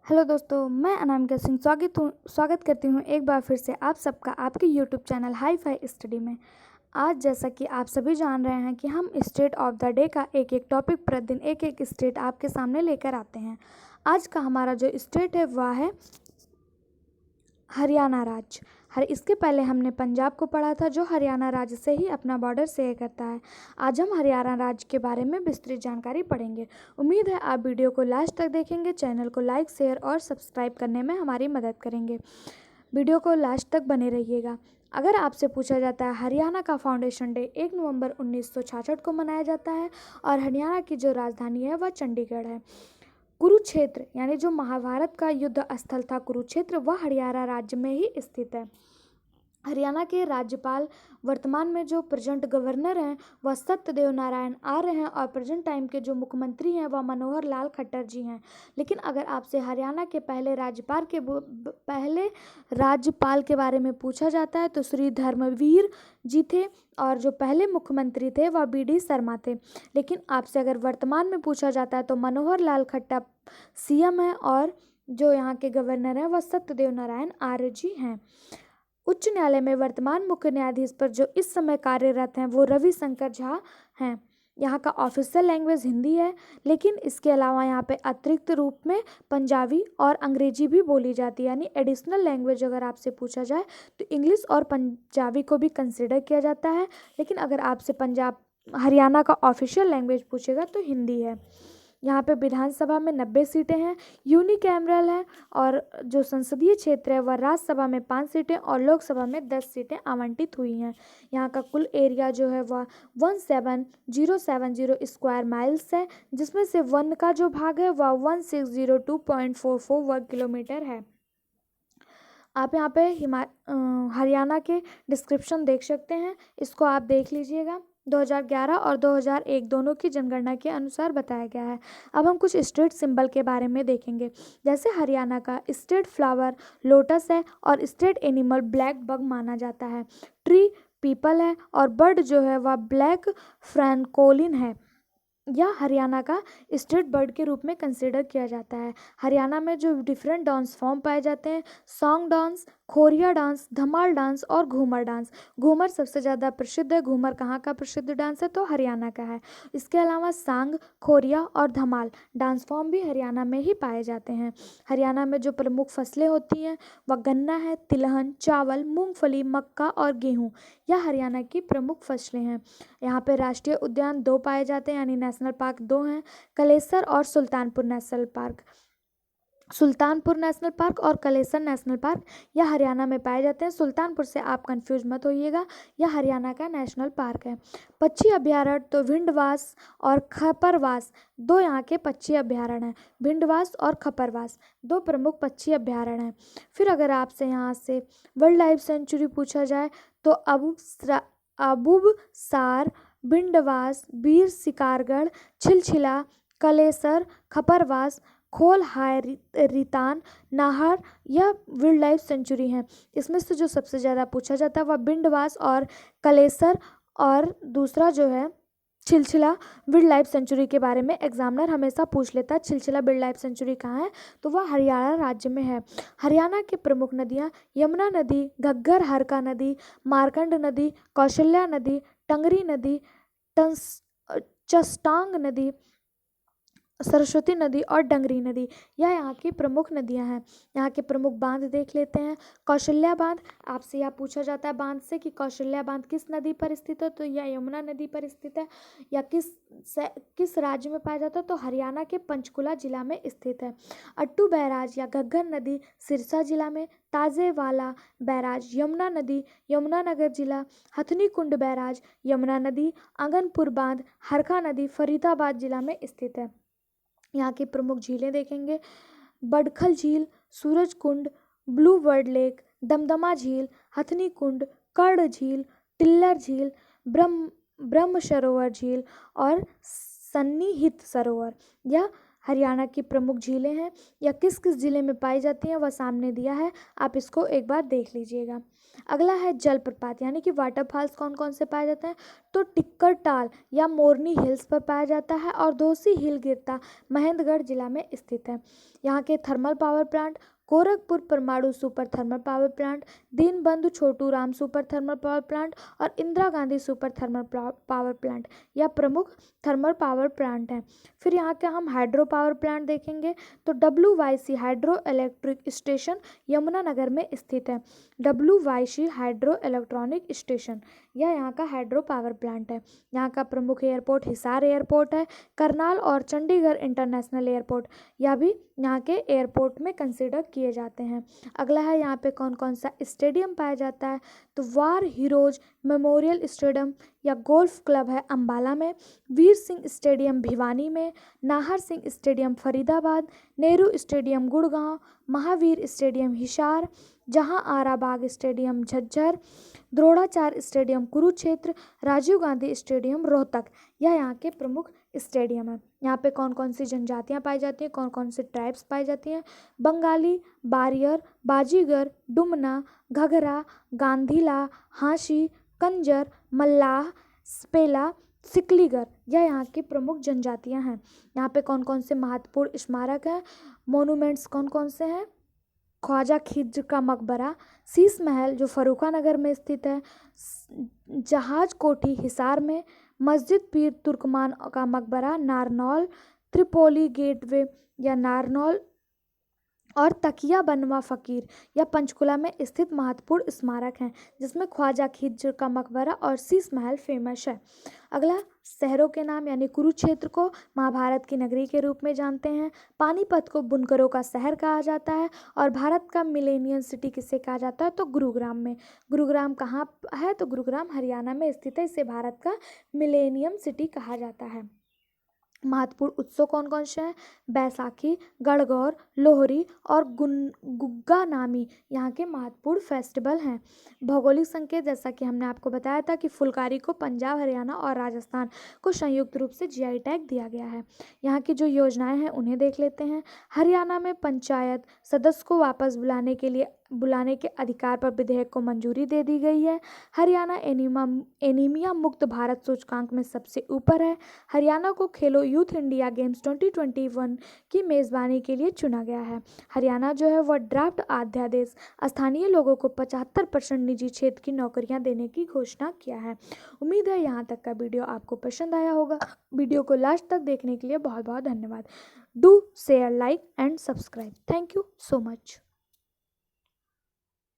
Hello दोस्तों, मैं अनामिका सिंह स्वागत करती हूँ एक बार फिर से आप सबका आपके YouTube channel hi fi study में। आज जैसा कि आप सभी जान रहे हैं कि हम स्टेट ऑफ द डे का एक एक टॉपिक प्रतिदिन एक एक स्टेट आपके सामने लेकर आते हैं। आज का हमारा जो स्टेट है वह है हरियाणा राज्य। इसके पहले हमने पंजाब को पढ़ा था जो हरियाणा राज्य से ही अपना बॉर्डर शेयर करता है। आज हम हरियाणा राज्य के बारे में विस्तृत जानकारी पढ़ेंगे। उम्मीद है आप वीडियो को लास्ट तक देखेंगे, चैनल को लाइक शेयर और सब्सक्राइब करने में हमारी मदद करेंगे। वीडियो को लास्ट तक बने रहिएगा। अगर आपसे पूछा जाता है हरियाणा का फाउंडेशन डे 1 नवंबर 1966 को मनाया जाता है और हरियाणा की जो राजधानी है वह चंडीगढ़ है। कुरुक्षेत्र यानी जो महाभारत का युद्ध स्थल था कुरुक्षेत्र, वह हरियाणा राज्य में ही स्थित है। हरियाणा के राज्यपाल वर्तमान में जो प्रेजेंट गवर्नर हैं वह सत्यदेव नारायण आर्य हैं और प्रेजेंट टाइम के जो मुख्यमंत्री हैं वह मनोहर लाल खट्टर जी हैं। लेकिन अगर आपसे हरियाणा के पहले राज्यपाल के बारे में पूछा जाता है तो श्री धर्मवीर जी थे और जो पहले मुख्यमंत्री थे वह BD शर्मा थे। लेकिन आपसे अगर वर्तमान में पूछा जाता है तो मनोहर लाल खट्टर CM है और जो यहाँ के गवर्नर हैं वह सत्यदेव नारायण आर्य जी हैं। उच्च न्यायालय में वर्तमान मुख्य न्यायाधीश पर जो इस समय कार्यरत हैं वो रविशंकर झा हैं। यहाँ का ऑफिशियल लैंग्वेज हिंदी है, लेकिन इसके अलावा यहाँ पे अतिरिक्त रूप में पंजाबी और अंग्रेजी भी बोली जाती है। यानी एडिशनल लैंग्वेज अगर आपसे पूछा जाए तो इंग्लिश और पंजाबी को भी कंसिडर किया जाता है। लेकिन अगर आपसे हरियाणा का ऑफिशियल लैंग्वेज पूछेगा तो हिंदी है। यहाँ पे विधानसभा में 90 सीटें हैं, यूनिकैमरल है और जो संसदीय क्षेत्र है वह राज्यसभा में 5 सीटें और लोकसभा में 10 सीटें आवंटित हुई हैं। यहाँ का कुल एरिया जो है वह 17070 स्क्वायर माइल्स है, जिसमें से वन का जो भाग है वह 1602.44 वर्ग किलोमीटर है। आप यहाँ पे हरियाणा के डिस्क्रिप्शन देख सकते हैं, इसको आप देख लीजिएगा। 2011 और 2001 दोनों की जनगणना के अनुसार बताया गया है। अब हम कुछ स्टेट सिंबल के बारे में देखेंगे। जैसे हरियाणा का स्टेट फ्लावर लोटस है और स्टेट एनिमल ब्लैक बग माना जाता है। ट्री पीपल है और बर्ड जो है वह ब्लैक फ्रैंकोलिन है। यह हरियाणा का स्टेट बर्ड के रूप में कंसिडर किया जाता है। हरियाणा में जो डिफरेंट डांस फॉर्म पाए जाते हैं, सॉन्ग डांस, खोरिया डांस, धमाल डांस और घूमर डांस। घूमर सबसे ज़्यादा प्रसिद्ध है। घूमर कहाँ का प्रसिद्ध डांस है तो हरियाणा का है। इसके अलावा सांग, खोरिया और धमाल डांस फॉर्म भी हरियाणा में ही पाए जाते हैं। हरियाणा में जो प्रमुख फसलें होती हैं वह गन्ना है, तिलहन, चावल, मूंगफली, मक्का और गेहूँ, यह हरियाणा की प्रमुख फसलें हैं। यहाँ पे राष्ट्रीय उद्यान 2 पाए जाते हैं, यानी नेशनल पार्क 2 हैं, कलेसर और Sultanpur national park. Sultanpur national park और कलेसर नेशनल पार्क यह हरियाणा में पाए जाते हैं। सुल्तानपुर से आप कंफ्यूज मत होइएगा, यह हरियाणा का नेशनल पार्क है। पक्षी अभ्यारण्य तो भिंडवास और खपरवास दो यहाँ के पक्षी अभ्यारण्य हैं। भिंडवास और खपरवास 2 प्रमुख पक्षी अभ्यारण्य हैं। फिर अगर आपसे यहाँ से वाइल्ड लाइफ सेंचुरी पूछा जाए तो अबुबसार, भिंडवास, बीर शिकारगढ़, छिलछिला, कलेसर, खपरवास, खोल हाय रितान, नाहर, यह वाइल्ड लाइफ सेंचुरी हैं। इसमें से जो सबसे ज़्यादा पूछा जाता है वह भिंडवास और कलेसर और दूसरा जो है छिलछिला वाइल्ड लाइफ सेंचुरी के बारे में एग्जामिनर हमेशा पूछ लेता है। छिलछिला वाइल्ड लाइफ सेंचुरी कहाँ है तो वह हरियाणा राज्य में है। हरियाणा की प्रमुख नदियाँ यमुना नदी, घग्गर हरका नदी, मार्कंड नदी, कौशल्या नदी, टंगरी नदी, चस्टांग नदी, सरस्वती नदी और डंगरी नदी, यह यहाँ की प्रमुख नदियाँ हैं। यहाँ के प्रमुख बांध देख लेते हैं। कौशल्या बांध, आपसे यह पूछा जाता है बांध से कि कौशल्या बांध किस नदी पर स्थित है तो यह यमुना नदी पर स्थित है। या किस राज्य में पाया जाता है तो हरियाणा के पंचकुला जिला में स्थित है। अट्टू बैराज या घग्गर नदी सिरसा जिला में, ताजेवाला बैराज यमुना नदी यमुनानगर जिला, हथनी कुंड बैराज यमुना नदी, आंगनपुर बांध हरखा नदी फरीदाबाद जिला में स्थित है। यहाँ की प्रमुख झीलें देखेंगे, बडखल झील, Suraj Kund, blue bird lake, Damdama झील, हथनी कुंड, कर्ण झील, टिल्लर झील, ब्रह्म सरोवर झील और सन्निहित सरोवर, यह हरियाणा की प्रमुख झीलें हैं। यह किस किस ज़िले में पाई जाती हैं वह सामने दिया है, आप इसको एक बार देख लीजिएगा। अगला है जलप्रपात यानी कि वाटरफॉल्स कौन कौन से पाए जाते हैं, तो टिक्कर टाल या मोरनी हिल्स पर पाया जाता है और दोसी हिल गिरता महेंद्रगढ़ जिला में स्थित है। यहाँ के थर्मल पावर प्लांट गोरखपुर परमाणु super thermal power plant, Deenbandhu Chhotu Ram super thermal power plant और Indira Gandhi super thermal power plant या प्रमुख थर्मल पावर प्लांट हैं। फिर यहाँ के हम हाइड्रो पावर प्लांट देखेंगे तो WYC hydro electric station Yamunanagar में स्थित है। WYC हाइड्रो इलेक्ट्रॉनिक स्टेशन यह यहाँ का हाइड्रो पावर प्लांट है। यहाँ का प्रमुख एयरपोर्ट हिसार एयरपोर्ट है। करनाल और चंडीगढ़ इंटरनेशनल एयरपोर्ट यह भी यहाँ के एयरपोर्ट में कंसिडर किए जाते हैं। अगला है यहाँ पे कौन कौन सा स्टेडियम पाया जाता है, तो वार हीरोज मेमोरियल स्टेडियम या गोल्फ क्लब है अम्बाला में, वीर सिंह स्टेडियम भिवानी में, Nahar Singh stadium Faridabad, Nehru stadium Gurgaon, Mahavir stadium Hisar, Jahan Ara Bagh stadium Jhajjar, Dronacharya stadium Kurukshetra, Rajiv Gandhi stadium Rohtak यह यहाँ के प्रमुख स्टेडियम है। यहाँ पे कौन कौन सी जनजातियाँ पाई जाती हैं, कौन कौन से ट्राइब्स पाई जाती हैं, बंगाली, बारियर, बाजीगर, डुमना, घघरा, गांधीला, हांसी, कंजर, मल्लाह, स्पेला, सिकलीगर यह यहाँ की प्रमुख जनजातियाँ हैं। यहाँ पे कौन कौन से महत्वपूर्ण स्मारक हैं, मोनूमेंट्स कौन कौन से हैं, ख्वाजा खिज्र का मकबरा, शीश महल जो फर्रुखानगर में स्थित है, जहाज कोठी हिसार में, मस्जिद पीर तुर्कमान का मकबरा नारनौल, त्रिपोली गेटवे या नारनौल और तकिया बनवा फ़कीर या पंचकुला में स्थित महत्वपूर्ण स्मारक हैं, जिसमें ख्वाजा खिज्र का मकबरा और शीश महल फेमस है। अगला शहरों के नाम यानी कुरुक्षेत्र को महाभारत की नगरी के रूप में जानते हैं, पानीपत को बुनकरों का शहर कहा जाता है और भारत का मिलेनियम सिटी किसे कहा जाता है, तो गुरुग्राम में। गुरुग्राम कहाँ है, तो गुरुग्राम हरियाणा में स्थित है, इसे भारत का मिलेनियम सिटी कहा जाता है। महत्वपूर्ण उत्सव कौन कौन से हैं, बैसाखी, गणगौर, लोहरी और गुग्गा नामी यहाँ के महत्वपूर्ण फेस्टिवल हैं। भौगोलिक संकेत जैसा कि हमने आपको बताया था कि फुलकारी को पंजाब, हरियाणा और राजस्थान को संयुक्त रूप से GI टैग दिया गया है। यहाँ की जो योजनाएं हैं उन्हें देख लेते हैं। हरियाणा में पंचायत सदस्य को वापस बुलाने के अधिकार पर विधेयक को मंजूरी दे दी गई है। हरियाणा एनीमिया मुक्त भारत सूचकांक में सबसे ऊपर है। हरियाणा को खेलो यूथ इंडिया गेम्स 2021 की मेज़बानी के लिए चुना गया है। हरियाणा जो है वह ड्राफ्ट अध्यादेश स्थानीय लोगों को 75% निजी क्षेत्र की नौकरियां देने की घोषणा किया है। उम्मीद है यहाँ तक का वीडियो आपको पसंद आया होगा। वीडियो को लास्ट तक देखने के लिए बहुत बहुत धन्यवाद। Do share, like and subscribe. Thank you so much.